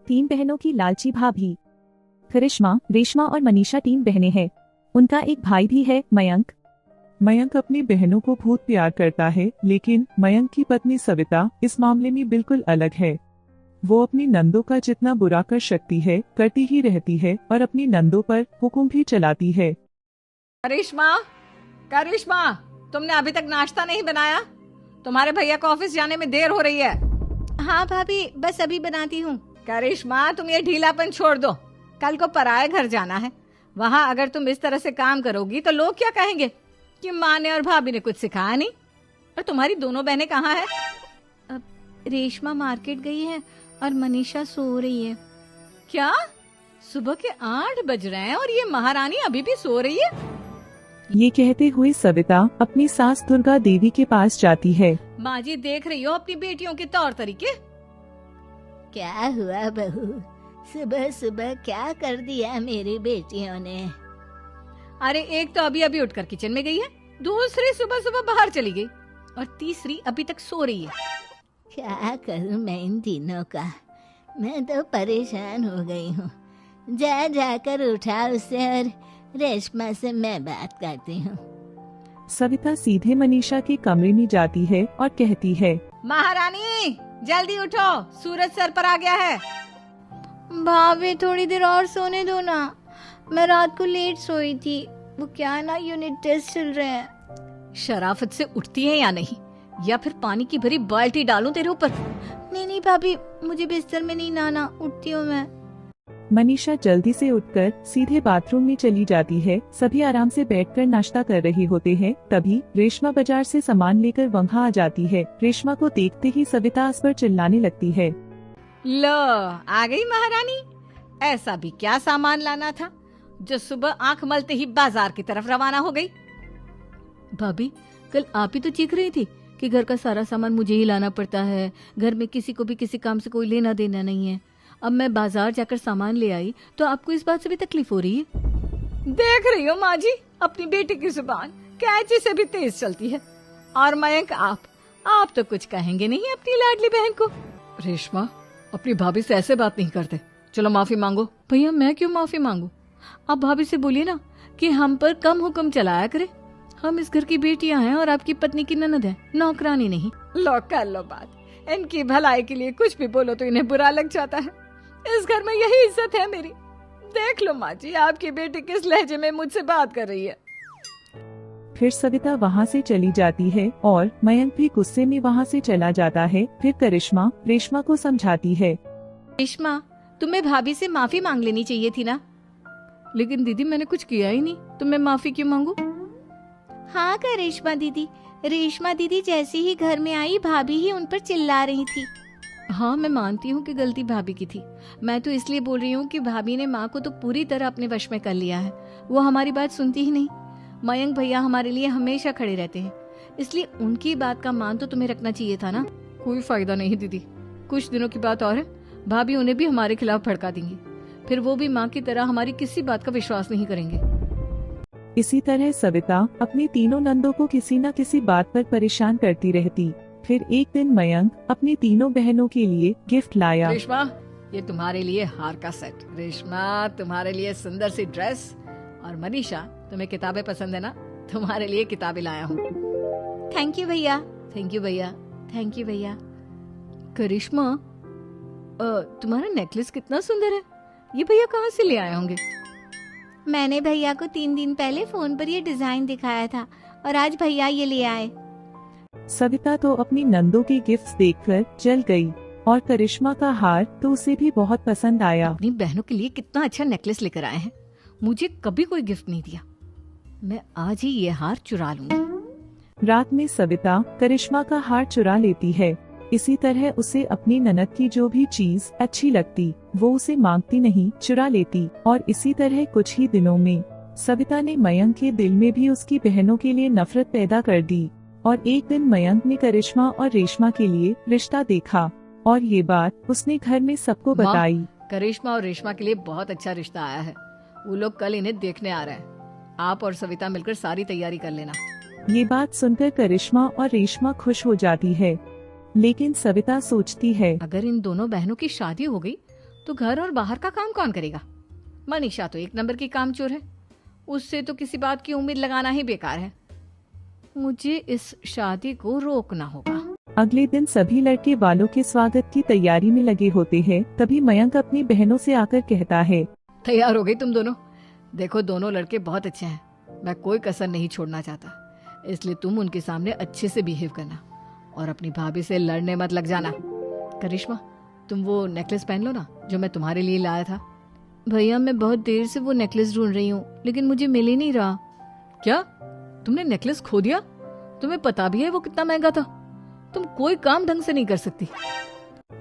तीन बहनों की लालची भाभी। करिश्मा, रेशमा और मनीषा तीन बहनें हैं। उनका एक भाई भी है, मयंक। मयंक अपनी बहनों को बहुत प्यार करता है, लेकिन मयंक की पत्नी सविता इस मामले में बिल्कुल अलग है। वो अपनी नंदों का जितना बुरा कर सकती है करती ही रहती है और अपनी नंदों पर हुक्म भी चलाती है। करिश्मा, करिश्मा, तुमने अभी तक नाश्ता नहीं बनाया? तुम्हारे भैया को ऑफिस जाने में देर हो रही है। हाँ भाभी, बस अभी बनाती हूँ। करिश्मा, तुम ये ढीलापन छोड़ दो। कल को पराये घर जाना है। वहाँ अगर तुम इस तरह से काम करोगी तो लोग क्या कहेंगे कि माँ ने और भाभी ने कुछ सिखाया नहीं। और तुम्हारी दोनों बहनें कहाँ हैं? अब रेशमा मार्केट गई है और मनीषा सो रही है। क्या? सुबह के 8 बज रहे हैं और ये महारानी अभी भी सो रही है? ये कहते हुए सविता अपनी सास दुर्गा देवी के पास जाती है। माँ जी, देख रही हो अपनी बेटियों के तौर तरीके? क्या हुआ बहू, सुबह सुबह क्या कर दिया मेरी बेटियों ने? अरे एक तो अभी अभी उठकर किचन में गई है, दूसरी सुबह सुबह बाहर चली गई और तीसरी अभी तक सो रही है। क्या करूं मैं इन तीनों का? मैं तो परेशान हो गई हूँ। जा जाकर उठा उसे और रेशमा से मैं बात करती हूँ। सविता सीधे मनीषा के कमरे में जाती है और कहती है, महारानी जल्दी उठो, सूरज सर पर आ गया है। भाभी थोड़ी देर और सोने दो ना, मैं रात को लेट सोई थी। वो क्या ना, यूनिट टेस्ट चल रहे हैं। शराफत से उठती है या नहीं, या फिर पानी की भरी बाल्टी डालूं तेरे ऊपर? नहीं नहीं भाभी, मुझे बिस्तर में नहीं लाना, उठती हूँ मैं। मनीषा जल्दी से उठकर सीधे बाथरूम में चली जाती है। सभी आराम से बैठकर नाश्ता कर रहे होते हैं। तभी रेशमा बाजार से सामान लेकर वहाँ आ जाती है। रेशमा को देखते ही सविता उस पर चिल्लाने लगती है। लो, आ गई महारानी। ऐसा भी क्या सामान लाना था जो सुबह आंख मलते ही बाजार की तरफ रवाना हो गई? भाभी, कल आप ही तो चीख रही थी कि घर का सारा सामान मुझे ही लाना पड़ता है, घर में किसी को भी किसी काम से कोई लेना देना नहीं है। अब मैं बाजार जाकर सामान ले आई तो आपको इस बात से भी तकलीफ हो रही है? देख रही हो माँ जी, अपनी बेटी की जुबान कैंची से भी तेज चलती है। और मयंक, आप तो कुछ कहेंगे नहीं अपनी लाडली बहन को? रेशमा, अपनी भाभी से ऐसे बात नहीं करते। चलो माफी मांगो। भैया, मैं क्यों माफी मांगू? आप भाभी से बोलिए ना कि हम पर कम हुक्म चलाया करे। हम इस घर की बेटियां हैं और आपकी पत्नी की ननद है, नौकरानी नहीं। लो कर लो बात। इनकी भलाई के लिए कुछ भी बोलो तो इन्हें बुरा लग जाता है। इस घर में यही इज्जत है मेरी। देख लो माँ जी, आपकी बेटी किस लहजे में मुझसे बात कर रही है। फिर सविता वहाँ से चली जाती है और मयंक भी गुस्से में वहाँ से चला जाता है। फिर करिश्मा रेशमा को समझाती है। रेशमा, तुम्हें भाभी से माफी मांग लेनी चाहिए थी ना। लेकिन दीदी, मैंने कुछ किया ही नहीं तो मैं माफी क्यों मांगू? हाँ करिश्मा दीदी, रेशमा दीदी जैसे ही घर में आई भाभी ही उन पर चिल्ला रही थी। हाँ, मैं मानती हूँ कि गलती भाभी की थी। मैं तो इसलिए बोल रही हूँ कि भाभी ने माँ को तो पूरी तरह अपने वश में कर लिया है। वो हमारी बात सुनती ही नहीं। मयंक भैया हमारे लिए हमेशा खड़े रहते हैं, इसलिए उनकी बात का मान तो तुम्हें रखना चाहिए था ना। कोई फायदा नहीं दीदी, कुछ दिनों की बात और है, भाभी उन्हें भी हमारे खिलाफ भड़का देंगी। फिर वो भी माँ की तरह हमारी किसी बात का विश्वास नहीं करेंगे। इसी तरह सविता अपनी तीनों नंदों को किसी न किसी बात पर परेशान करती रहती। फिर एक दिन मयंक अपनी तीनों बहनों के लिए गिफ्ट लाया। रेशमा, ये तुम्हारे लिए हार का सेट। रेशमा, तुम्हारे लिए सुंदर सी ड्रेस। और मनीषा, तुम्हें किताबें पसंद है ना, तुम्हारे लिए किताबें लाया हूँ। थैंक यू भैया। थैंक यू भैया। थैंक यू भैया। करिश्मा, तुम्हारा नेकलेस कितना सुंदर है। ये भैया कहाँ से ले आए होंगे? मैंने भैया को 3 दिन पहले फोन पर ये डिजाइन दिखाया था और आज भैया ये ले आए। सविता तो अपनी नंदों के गिफ्ट्स देखकर जल गई और करिश्मा का हार तो उसे भी बहुत पसंद आया। अपनी बहनों के लिए कितना अच्छा नेकलेस लेकर आए हैं। मुझे कभी कोई गिफ्ट नहीं दिया। मैं आज ही ये हार चुरा लूंगी। रात में सविता करिश्मा का हार चुरा लेती है। इसी तरह उसे अपनी ननद की जो भी चीज अच्छी लगती वो उसे मांगती नहीं, चुरा लेती। और इसी तरह कुछ ही दिनों में सविता ने मयंक के दिल में भी उसकी बहनों के लिए नफरत पैदा कर दी। और एक दिन मयंक ने करिश्मा और रेशमा के लिए रिश्ता देखा और ये बात उसने घर में सबको बताई। करिश्मा और रेशमा के लिए बहुत अच्छा रिश्ता आया है। वो लोग कल इन्हें देखने आ रहे हैं। आप और सविता मिलकर सारी तैयारी कर लेना। ये बात सुनकर करिश्मा और रेशमा खुश हो जाती है, लेकिन सविता सोचती है अगर इन दोनों बहनों की शादी हो गई तो घर और बाहर का काम कौन करेगा? मनीषा तो एक नंबर की कामचोर है, उससे तो किसी बात की उम्मीद लगाना ही बेकार है। मुझे इस शादी को रोकना होगा। अगले दिन सभी लड़के वालों के स्वागत की तैयारी में लगे होते हैं। तभी मयंक अपनी बहनों से आकर कहता है, तैयार हो गई तुम दोनों? देखो दोनों लड़के बहुत अच्छे हैं, मैं कोई कसर नहीं छोड़ना चाहता, इसलिए तुम उनके सामने अच्छे से बिहेव करना और अपनी भाभी से लड़ने मत लग जाना। करिश्मा, तुम वो नेकलेस पहन लो ना जो मैं तुम्हारे लिए लाया था। भैया मैं बहुत देर से वो नेकलेस ढूंढ रही हूँ, लेकिन मुझे मिल ही नहीं रहा। क्या तुमने नेकलेस खो दिया? तुम्हें पता भी है वो कितना महंगा था? तुम कोई काम ढंग से नहीं कर सकती।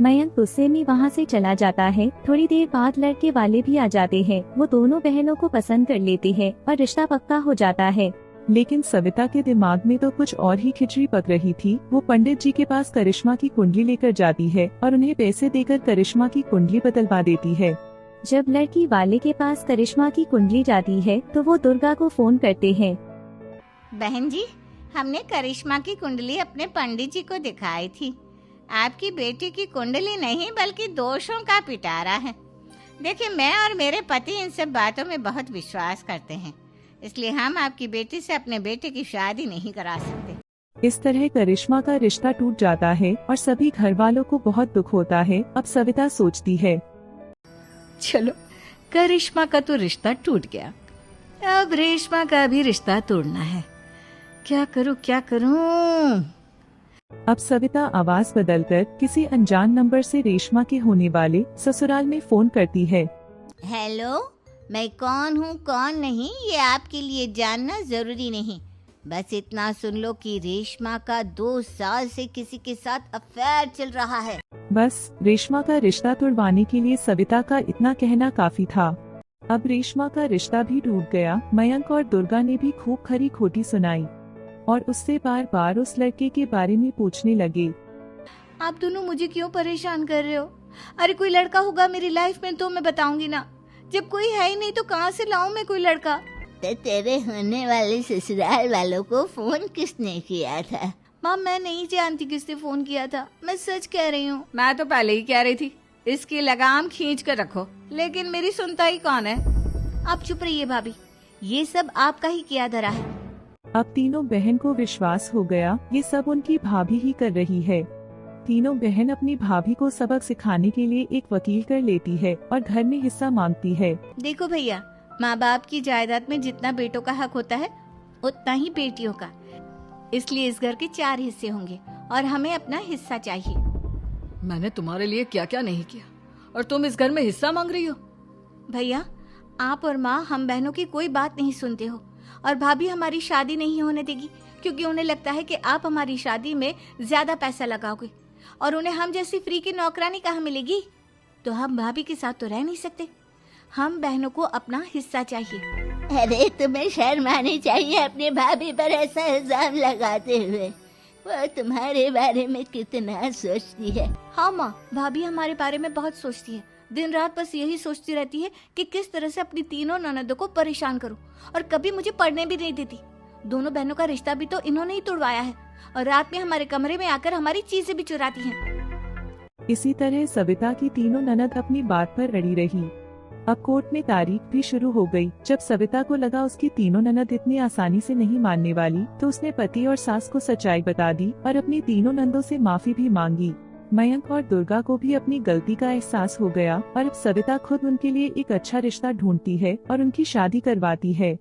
मयंक गुस्से में वहाँ से चला जाता है। थोड़ी देर बाद लड़के वाले भी आ जाते हैं। वो दोनों बहनों को पसंद कर लेते हैं और रिश्ता पक्का हो जाता है। लेकिन सविता के दिमाग में तो कुछ और ही खिचड़ी पक रही थी। वो पंडित जी के पास करिश्मा की कुंडली लेकर जाती है और उन्हें पैसे देकर करिश्मा की कुंडली बदलवा देती है। जब लड़की वाले के पास करिश्मा की कुंडली जाती है तो वो दुर्गा को फोन करते हैं। बहन जी, हमने करिश्मा की कुंडली अपने पंडित जी को दिखाई थी। आपकी बेटी की कुंडली नहीं बल्कि दोषों का पिटारा है। देखिए, मैं और मेरे पति इन सब बातों में बहुत विश्वास करते हैं, इसलिए हम आपकी बेटी से अपने बेटे की शादी नहीं करा सकते। इस तरह करिश्मा का रिश्ता टूट जाता है और सभी घर वालों को बहुत दुख होता है। अब सविता सोचती है, चलो करिश्मा का तो रिश्ता टूट गया, अब रेशमा का भी रिश्ता तोड़ना है। क्या करूं? अब सविता आवाज बदलकर किसी अनजान नंबर से रेशमा के होने वाले ससुराल में फोन करती है। हेलो, मैं कौन हूँ कौन नहीं ये आपके लिए जानना जरूरी नहीं, बस इतना सुन लो कि रेशमा का 2 साल से किसी के साथ अफेयर चल रहा है। बस रेशमा का रिश्ता तोड़वाने के लिए सविता का इतना कहना काफी था। अब रेशमा का रिश्ता भी टूट गया। मयंक और दुर्गा ने भी खूब खरी खोटी सुनाई और उससे बार बार उस लड़के के बारे में पूछने लगे। आप दोनों मुझे क्यों परेशान कर रहे हो? अरे कोई लड़का होगा मेरी लाइफ में तो मैं बताऊंगी ना, जब कोई है ही नहीं तो कहाँ से लाऊं मैं कोई लड़का? तो तेरे होने वाले ससुराल वालों को फोन किसने किया था? माँ मैं नहीं जानती किसने फोन किया था, मैं सच कह रही हूँ। मैं तो पहले ही कह रही थी इसकी लगाम खींच कर रखो, लेकिन मेरी सुनता ही कौन है। आप चुप रहिए भाभी, ये सब आपका ही किया धरा है। अब तीनों बहन को विश्वास हो गया ये सब उनकी भाभी ही कर रही है। तीनों बहन अपनी भाभी को सबक सिखाने के लिए एक वकील कर लेती है और घर में हिस्सा मांगती है। देखो भैया, माँ बाप की जायदाद में जितना बेटों का हक होता है उतना ही बेटियों का, इसलिए इस घर के 4 हिस्से होंगे और हमें अपना हिस्सा चाहिए। मैंने तुम्हारे लिए क्या क्या नहीं किया और तुम इस घर में हिस्सा मांग रही हो? भैया, आप और माँ हम बहनों की कोई बात नहीं सुनते हो और भाभी हमारी शादी नहीं होने देगी क्योंकि उन्हें लगता है कि आप हमारी शादी में ज्यादा पैसा लगाओगे और उन्हें हम जैसी फ्री की नौकरानी कहाँ मिलेगी। तो हम भाभी के साथ तो रह नहीं सकते, हम बहनों को अपना हिस्सा चाहिए। अरे तुम्हें शर्म आनी चाहिए अपने भाभी पर ऐसा इल्जाम लगाते हुए। वो तुम्हारे बारे में कितना सोचती है। हाँ माँ, भाभी हमारे बारे में बहुत सोचती है, दिन रात बस यही सोचती रहती है कि किस तरह से अपनी तीनों ननदों को परेशान करूं और कभी मुझे पढ़ने भी नहीं देती। दोनों बहनों का रिश्ता भी तो इन्होंने ही तोड़वाया है और रात में हमारे कमरे में आकर हमारी चीजें भी चुराती हैं। इसी तरह सविता की तीनों ननद अपनी बात पर अड़ी रही। अब कोर्ट में तारीख भी शुरू हो गई। जब सविता को लगा उसकी तीनों ननद इतनी आसानी से नहीं मानने वाली तो उसने पति और सास को सच्चाई बता दी और अपनी तीनों नंदों से माफी भी मांगी। मयंक और दुर्गा को भी अपनी गलती का एहसास हो गया और अब सविता खुद उनके लिए एक अच्छा रिश्ता ढूंढती है और उनकी शादी करवाती है।